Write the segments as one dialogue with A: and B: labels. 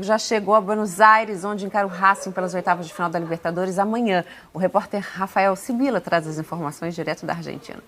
A: Já chegou a Buenos Aires, onde encara o Racing pelas oitavas de final da Libertadores amanhã. O repórter Rafael Sibila traz as informações direto da Argentina.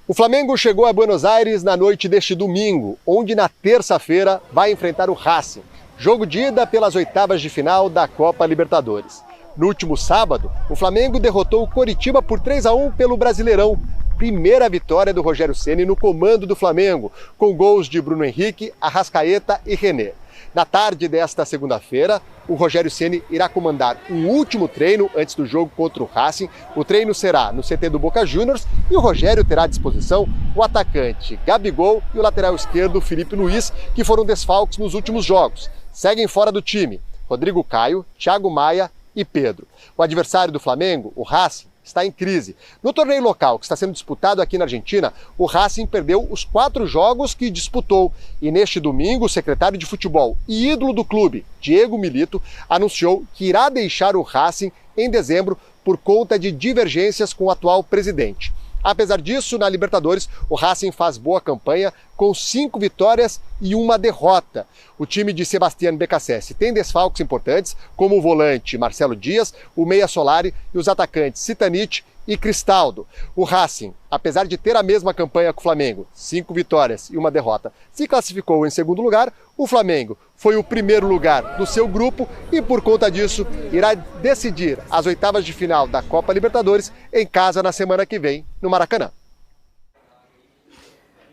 B: O Flamengo chegou a Buenos Aires na noite deste domingo, onde na terça-feira vai enfrentar o Racing. Jogo de ida pelas oitavas de final da Copa Libertadores. No último sábado, o Flamengo derrotou o Coritiba por 3-1 pelo Brasileirão. Primeira vitória do Rogério Ceni no comando do Flamengo, com gols de Bruno Henrique, Arrascaeta e René. Na tarde desta segunda-feira, o Rogério Ceni irá comandar um último treino antes do jogo contra o Racing. O treino será no CT do Boca Juniors e o Rogério terá à disposição o atacante Gabigol e o lateral esquerdo Felipe Luiz, que foram desfalques nos últimos jogos. Seguem fora do time Rodrigo Caio, Thiago Maia e Pedro. O adversário do Flamengo, o Racing, está em crise. No torneio local que está sendo disputado aqui na Argentina, o Racing perdeu os 4 jogos que disputou. E neste domingo, o secretário de futebol e ídolo do clube, Diego Milito, anunciou que irá deixar o Racing em dezembro por conta de divergências com o atual presidente. Apesar disso, na Libertadores, o Racing faz boa campanha com 5 vitórias e 1 derrota. O time de Sebastián Beccacece tem desfalques importantes, como o volante Marcelo Dias, o meia Solari e os atacantes Sitanich e Cristaldo. O Racing, apesar de ter a mesma campanha que o Flamengo, 5 vitórias e 1 derrota, se classificou em segundo lugar. O Flamengo foi o primeiro lugar do seu grupo e, por conta disso, irá decidir as oitavas de final da Copa Libertadores em casa na semana que vem, no Maracanã.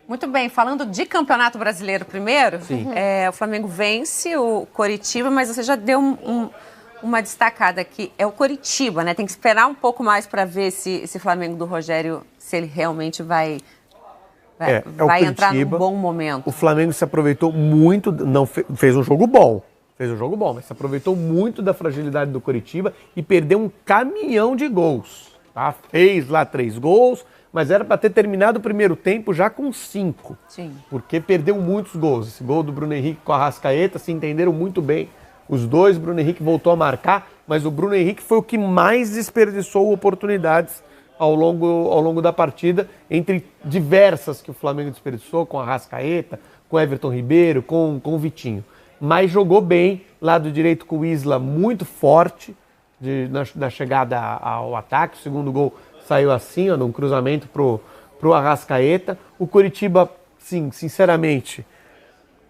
A: Muito bem, falando de Campeonato Brasileiro primeiro, o Flamengo vence o Coritiba, mas você já deu uma destacada aqui, é o Coritiba, né? Tem que esperar um pouco mais para ver se esse Flamengo do Rogério, se ele realmente vai entrar num bom momento.
C: O Flamengo se aproveitou muito, não fez um jogo bom, mas se aproveitou muito da fragilidade do Coritiba e perdeu um caminhão de gols. Tá? Fez lá 3 gols, mas era para ter terminado o primeiro tempo já com 5.
A: Sim.
C: Porque perdeu muitos gols. Esse gol do Bruno Henrique com a Arrascaeta se entenderam muito bem. Os dois, Bruno Henrique voltou a marcar, mas o Bruno Henrique foi o que mais desperdiçou oportunidades ao longo da partida, entre diversas que o Flamengo desperdiçou, com a Arrascaeta, com Everton Ribeiro, com o Vitinho. Mas jogou bem, lado direito com o Isla muito forte na chegada ao ataque. O segundo gol saiu assim, num cruzamento pro Arrascaeta. O Coritiba, sim, sinceramente,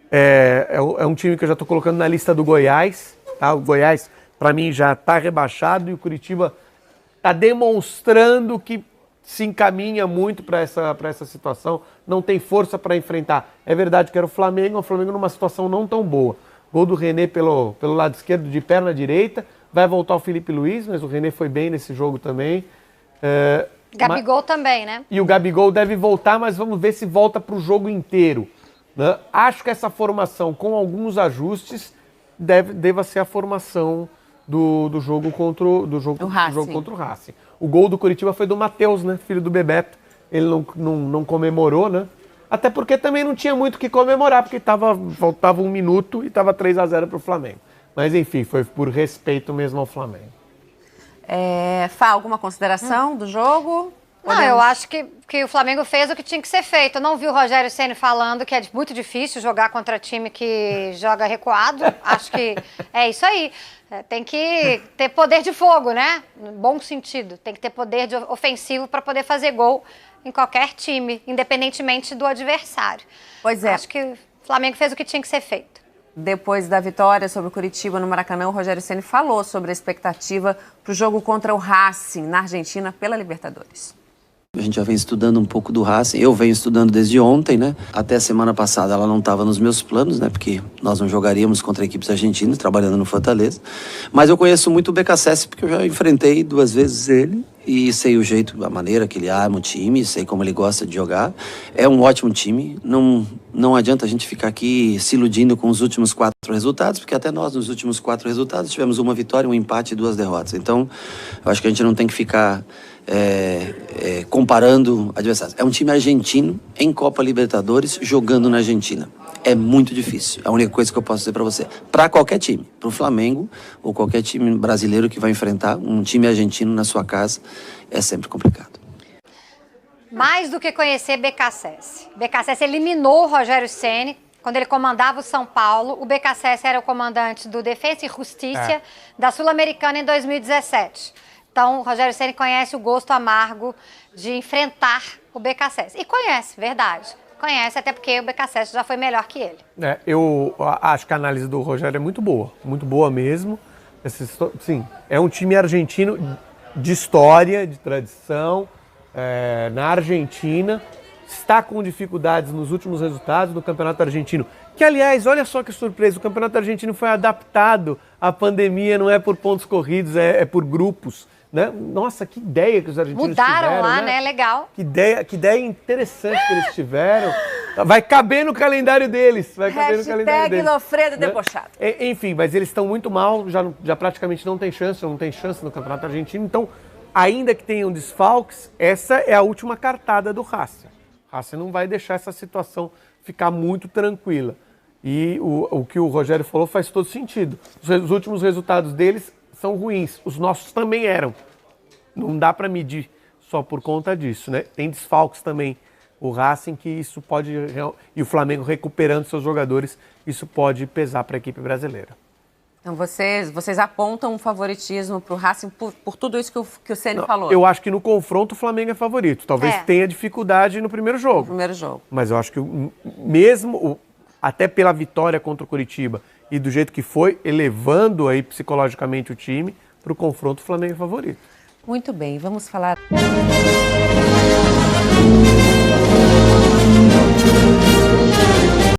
C: é um time que eu já estou colocando na lista do Goiás. Tá? O Goiás, para mim, já está rebaixado e o Coritiba está demonstrando que se encaminha muito para essa situação, não tem força para enfrentar. É verdade que era o Flamengo numa situação não tão boa. Gol do René pelo lado esquerdo, de perna direita, vai voltar o Felipe Luiz, mas o René foi bem nesse jogo também.
D: Gabigol também, né?
C: E o Gabigol deve voltar, mas vamos ver se volta para o jogo inteiro. Né? Acho que essa formação, com alguns ajustes, deva ser a formação do jogo contra o Racing. O gol do Coritiba foi do Matheus, né, filho do Bebeto. Ele não comemorou, né? Até porque também não tinha muito o que comemorar, porque faltava 1 minuto e estava 3-0 para o Flamengo. Mas enfim, foi por respeito mesmo ao Flamengo.
A: Fá, alguma consideração do jogo?
D: Não, eu acho que o Flamengo fez o que tinha que ser feito. Eu não vi o Rogério Ceni falando que é muito difícil jogar contra time que joga recuado. Acho que é isso aí. Tem que ter poder de fogo, né? No bom sentido. Tem que ter poder ofensivo para poder fazer gol em qualquer time, independentemente do adversário.
A: Pois é.
D: Acho que o Flamengo fez o que tinha que ser feito.
A: Depois da vitória sobre o Coritiba no Maracanã, o Rogério Ceni falou sobre a expectativa para o jogo contra o Racing na Argentina pela Libertadores.
E: A gente já vem estudando um pouco do Racing, eu venho estudando desde ontem, né? Até a semana passada ela não estava nos meus planos, né? Porque nós não jogaríamos contra equipes argentinas, trabalhando no Fortaleza. Mas eu conheço muito o Beccacece, porque eu já enfrentei 2 vezes ele e sei o jeito, a maneira que ele arma o time, sei como ele gosta de jogar. É um ótimo time, não adianta a gente ficar aqui se iludindo com os últimos 4 resultados, porque até nós, nos últimos 4 resultados, tivemos uma vitória, um empate e 2 derrotas. Então, eu acho que a gente não tem que ficar comparando adversários. É um time argentino em Copa Libertadores jogando na Argentina. É muito difícil. É a única coisa que eu posso dizer para você. Para qualquer time, para o Flamengo ou qualquer time brasileiro que vai enfrentar um time argentino na sua casa, é sempre complicado.
D: Mais do que conhecer BKSS. BKSS eliminou o Rogério Ceni quando ele comandava o São Paulo. O BKSS era o comandante do Defensa e Justiça da Sul-Americana em 2017. Então, o Rogério Ceni conhece o gosto amargo de enfrentar o BKSS. E conhece, verdade. Conhece, até porque o BKSS já foi melhor que ele.
C: Eu acho que a análise do Rogério é muito boa mesmo. Sim, é um time argentino de história, de tradição, na Argentina, está com dificuldades nos últimos resultados do Campeonato Argentino, que, aliás, olha só que surpresa, o Campeonato Argentino foi adaptado à pandemia, não é por pontos corridos, é por grupos. Né? Nossa, que ideia que os argentinos
D: mudaram
C: tiveram,
D: lá, né? Legal.
C: Que ideia interessante que eles tiveram. Vai caber no calendário deles.
A: Hashtag Lofredo debochado.
C: Enfim, mas eles estão muito mal, já praticamente não tem chance no Campeonato Argentino. Então, ainda que tenham desfalques, essa é a última cartada do Racing. O Racing não vai deixar essa situação ficar muito tranquila. E o que o Rogério falou faz todo sentido. Os últimos resultados deles são ruins. Os nossos também eram. Não dá para medir só por conta disso, né? Tem desfalques também. O Racing, que isso pode... E o Flamengo recuperando seus jogadores, isso pode pesar para a equipe brasileira.
A: Então vocês apontam um favoritismo para o Racing por tudo isso que o Ceni falou?
C: Eu acho que no confronto o Flamengo é favorito. Talvez tenha dificuldade no primeiro jogo. Mas eu acho que mesmo... Até pela vitória contra o Coritiba e do jeito que foi, elevando aí psicologicamente o time, para o confronto o Flamengo é favorito.
A: Muito bem, vamos falar...